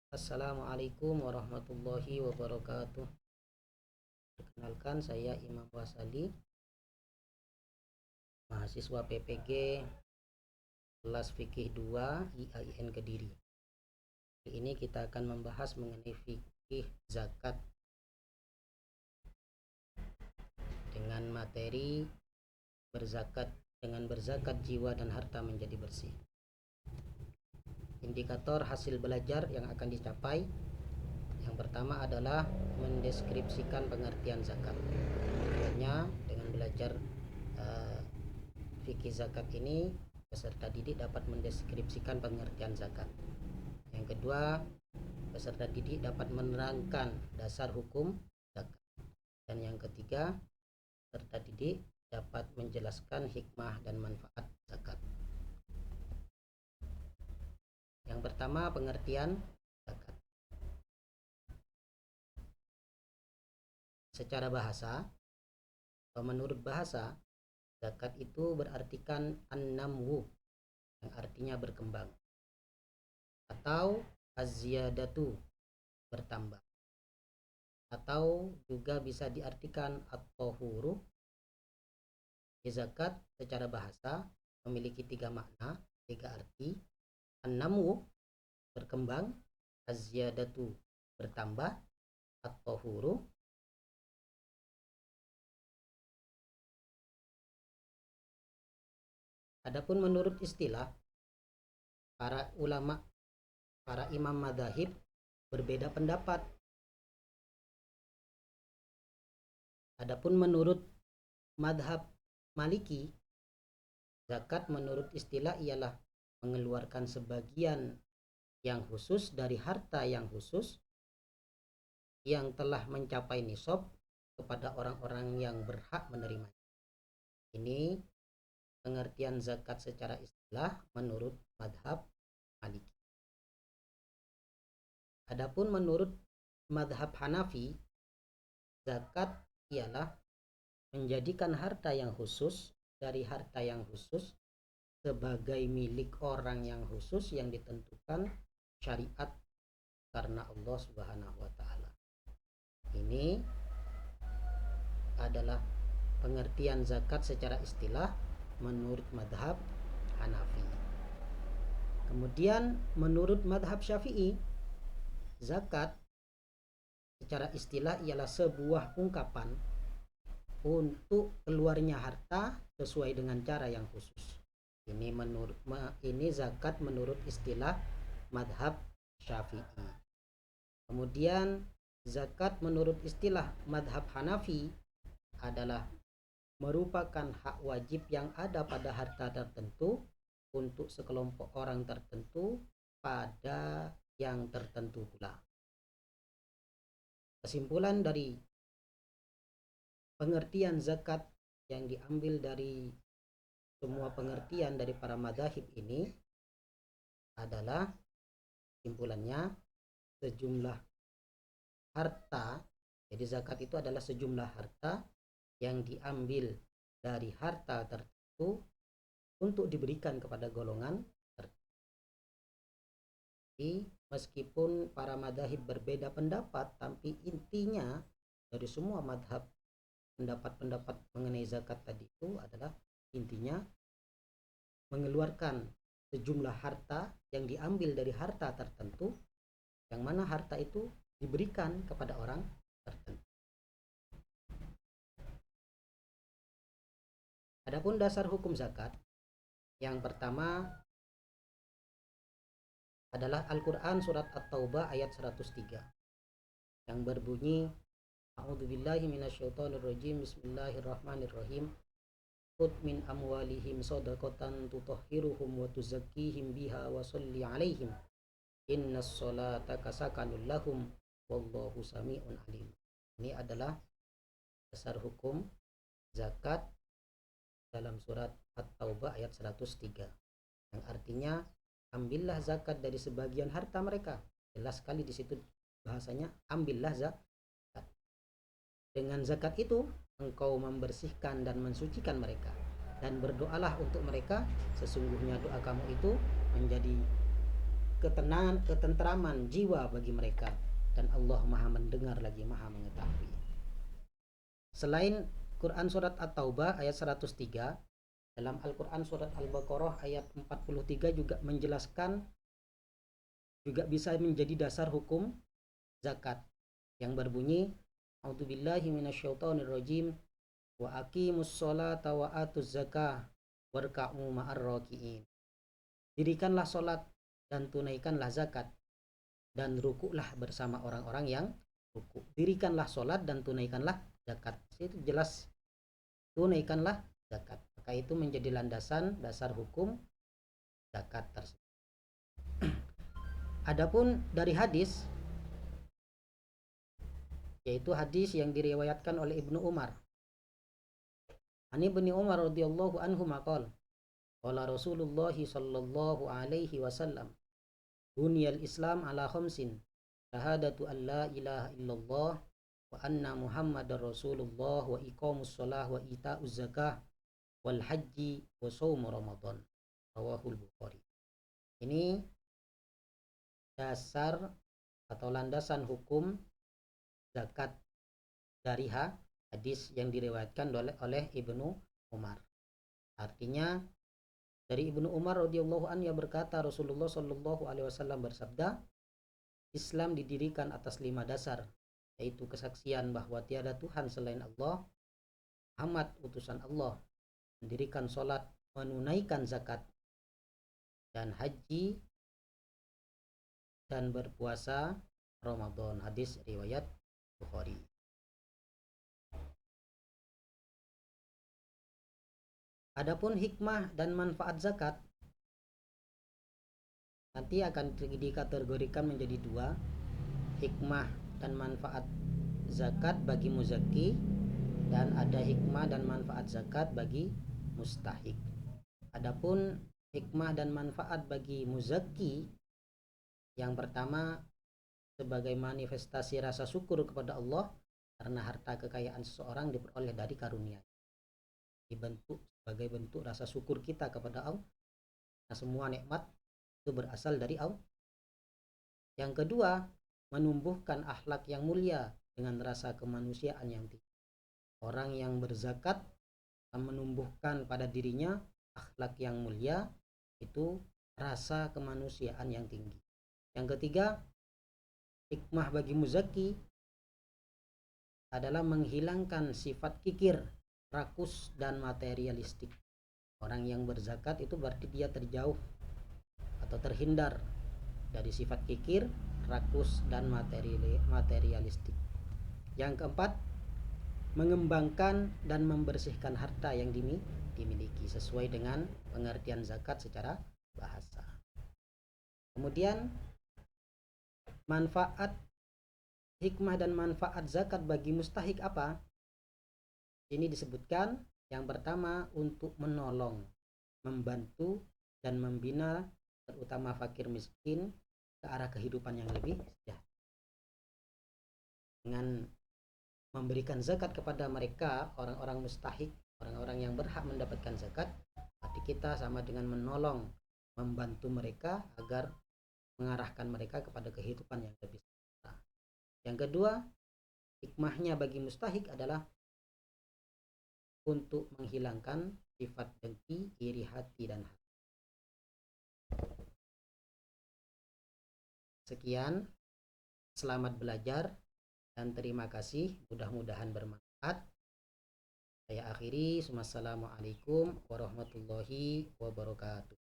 Assalamualaikum warahmatullahi wabarakatuh. Perkenalkan, saya Imam Wasali, mahasiswa PPG kelas Fikih 2 IAIN Kediri. Kali ini kita akan membahas mengenai fikih zakat dengan materi berzakat jiwa dan harta menjadi bersih. Indikator hasil belajar yang akan dicapai, yang pertama adalah mendeskripsikan pengertian zakat. Tentunya dengan belajar fikih zakat ini, peserta didik dapat mendeskripsikan pengertian zakat. Yang kedua, peserta didik dapat menerangkan dasar hukum zakat. Dan yang ketiga, peserta didik dapat menjelaskan hikmah dan manfaat zakat. Yang pertama, pengertian zakat. Secara bahasa, atau menurut bahasa, zakat itu berartikan an-namwu, yang artinya berkembang, atau az-ziyadatu, bertambah, atau juga bisa diartikan at-tahuru. Zakat secara bahasa memiliki tiga makna, tiga arti. An-namwu, berkembang; az-ziyadatu, bertambah; at-tahuru, adapun menurut istilah, para ulama, para imam madzhab berbeda pendapat. Adapun menurut madhab Maliki, zakat menurut istilah ialah mengeluarkan sebagian yang khusus dari harta yang khusus yang telah mencapai nisab kepada orang-orang yang berhak menerimanya. Ini pengertian zakat secara istilah menurut madhab Maliki. Adapun menurut madhab Hanafi, zakat ialah menjadikan harta yang khusus dari harta yang khusus sebagai milik orang yang khusus yang ditentukan syariat karena Allah Subhanahu wa taala. Ini adalah pengertian zakat secara istilah menurut madhab Hanafi. Kemudian menurut madhab Syafi'i, zakat secara istilah ialah sebuah ungkapan untuk keluarnya harta sesuai dengan cara yang khusus. Ini zakat menurut istilah madhab Syafi'i. Kemudian zakat menurut istilah madhab Hanafi adalah merupakan hak wajib yang ada pada harta tertentu untuk sekelompok orang tertentu pada yang tertentu pula. Kesimpulan dari pengertian zakat yang diambil dari semua pengertian dari para madzhab ini adalah, kesimpulannya, sejumlah harta. Jadi zakat itu adalah sejumlah harta yang diambil dari harta tertentu untuk diberikan kepada golongan tertentu. Jadi meskipun para madzhab berbeda pendapat, tapi intinya dari semua madzhab pendapat-pendapat mengenai zakat tadi itu adalah intinya mengeluarkan sejumlah harta yang diambil dari harta tertentu, yang mana harta itu diberikan kepada orang tertentu. Adapun dasar hukum zakat, yang pertama adalah Al-Quran surat At-Taubah ayat 103 yang berbunyi, A'udzubillahi minasyaitonirrajim, Bismillahirrahmanirrahim, Khudh min amwalihim shadaqatan tutahhiruhum wa tuzakkihim biha wa sholli 'alaihim innas sholata sakanun lahum wallahu sami'un alim. Ini adalah dasar hukum zakat dalam surat At-Taubah ayat 103, yang artinya ambillah zakat dari sebagian harta mereka. Jelas sekali di situ bahasanya, ambillah zakat. Dengan zakat itu engkau membersihkan dan mensucikan mereka, dan berdoalah untuk mereka, sesungguhnya doa kamu itu menjadi ketentraman jiwa bagi mereka, dan Allah Maha mendengar lagi Maha mengetahui. Selain Quran surat At-Taubah ayat 103, dalam Al-Quran surat Al-Baqarah ayat 43 juga menjelaskan, juga bisa menjadi dasar hukum zakat yang berbunyi, A'udzubillahi minasyaitonirrajim, wa aqimus sholata wa atuz zakah warka'u ma'ar raki'in. Dirikanlah sholat dan tunaikanlah zakat, dan rukuklah bersama orang-orang yang rukuk. Dirikanlah sholat dan tunaikanlah zakat. Itu jelas, tunaikanlah zakat. Maka itu menjadi landasan dasar hukum zakat tersebut. Adapun dari hadis, yaitu hadis yang diriwayatkan oleh Ibnu Umar. Ani Ibnu Umar radhiyallahu anhu maqal, qala Rasulullah sallallahu alaihi wasallam, buniyal Islam ala khamsin, syahadatu an la ilaha illallah wa anna Muhammadar Rasulullah wa iqamus shalah wa ita'uz zakah wal haji wa shaum Ramadan. Rawahul Bukhari. Ini dasar atau landasan hukum zakat dari hadis yang diriwayatkan oleh Ibnu Umar. Artinya dari Ibnu Umar radhiyallahu anhu berkata, Rasulullah shallallahu alaihi wasallam bersabda, Islam didirikan atas 5 dasar, yaitu kesaksian bahwa tiada Tuhan selain Allah, Muhammad utusan Allah, mendirikan sholat, menunaikan zakat dan haji, dan berpuasa Ramadan. Hadis riwayat Bukhari. Adapun hikmah dan manfaat zakat nanti akan dikategorikan menjadi 2, hikmah dan manfaat zakat bagi muzaki, dan ada hikmah dan manfaat zakat bagi mustahik. Adapun hikmah dan manfaat bagi muzaki, yang pertama sebagai manifestasi rasa syukur kepada Allah karena harta kekayaan seseorang diperoleh dari karunia, dibentuk sebagai bentuk rasa syukur kita kepada Allah. Nah, semua nikmat itu berasal dari Allah. Yang kedua, menumbuhkan akhlak yang mulia dengan rasa kemanusiaan yang tinggi. Orang yang berzakat akan menumbuhkan pada dirinya akhlak yang mulia, itu rasa kemanusiaan yang tinggi. Yang ketiga, hikmah bagi muzaki adalah menghilangkan sifat kikir, rakus, dan materialistik. Orang yang berzakat itu berarti dia terjauh atau terhindar dari sifat kikir, rakus, dan materialistik. Yang keempat, mengembangkan dan membersihkan harta yang dimiliki sesuai dengan pengertian zakat secara bahasa. Kemudian manfaat, hikmah dan manfaat zakat bagi mustahik apa? Ini disebutkan, yang pertama untuk menolong, membantu, dan membina terutama fakir miskin ke arah kehidupan yang lebih sejahtera. Dengan memberikan zakat kepada mereka, orang-orang mustahik, orang-orang yang berhak mendapatkan zakat, arti kita sama dengan menolong, membantu mereka agar mengarahkan mereka kepada kehidupan yang lebih sejahtera. Yang kedua, hikmahnya bagi mustahik adalah untuk menghilangkan sifat dengki, iri hati, dan hasad. Sekian, selamat belajar dan terima kasih, mudah-mudahan bermanfaat. Saya akhiri, wassalamualaikum warahmatullahi wabarakatuh.